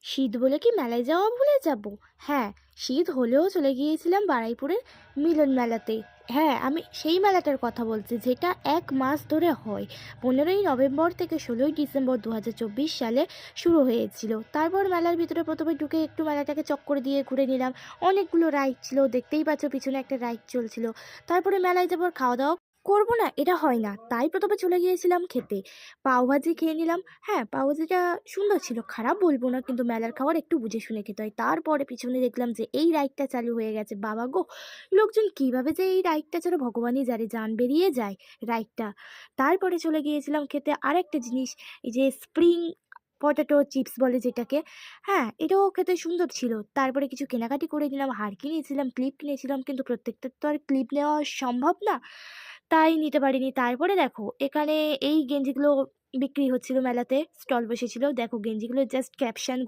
শীত বলে কি মেলায় যাওয়া ভুলে যাব? হ্যাঁ, শীত হলেও চলে গিয়েছিলাম বারুইপুরের মিলন মেলাতে। হ্যাঁ, আমি সেই মেলাটার কথা বলছি যেটা ১ মাস ধরে হয়। ১৫ই নভেম্বর থেকে ১৬ই ডিসেম্বর ২০২৪ সালে শুরু হয়েছিল। তারপর মেলার ভিতরে ১ম এ ঢুকে একটু মেলাটাকে চক্কর দিয়ে ঘুরে নিলাম। অনেকগুলো রাইড ছিল, দেখতেই পাচ্ছ পিছনে একটা রাইড চলছিল। তারপরে মেলায় যাবো আর খাওয়া-দাওয়া করব না, এটা হয় না। তাই ১ম এ চলে গিয়েছিলাম খেতে। পাওভাজি খেয়ে নিলাম। হ্যাঁ, পাওভাজিটা সুন্দর ছিল, খারাপ বলব না, কিন্তু মেলার খাবার একটু বুঝে শুনে খেতে হয়। তারপরে পিছনে দেখলাম যে এই রাইডটা চালু হয়ে গেছে। বাবা গো! লোকজন কিভাবে যে এই রাইডটা চড়ে ভগবানই জানে, জান বেরিয়ে যায় রাইডটা। তারপরে চলে গিয়েছিলাম খেতে আরেকটা জিনিস, এই যে স্প্রিং পটেটো চিপস বলে যেটাকে। হ্যাঁ, এটাও খেতে সুন্দর ছিল। তারপরে কিছু কেনাকাটি করে নিলাম, হার কিনেছিলাম, ক্লিপ কিনেছিলাম, কিন্তু প্রত্যেকটার তো আর ক্লিপ নেওয়া সম্ভব না। তাই নিতে পারিনি। তারপরে দেখো এখানে এই গেঞ্জিগুলো বিক্রি হচ্ছিল মেলাতে, স্টল বসেছিল। দেখো গেঞ্জিগুলোর জাস্ট ক্যাপশন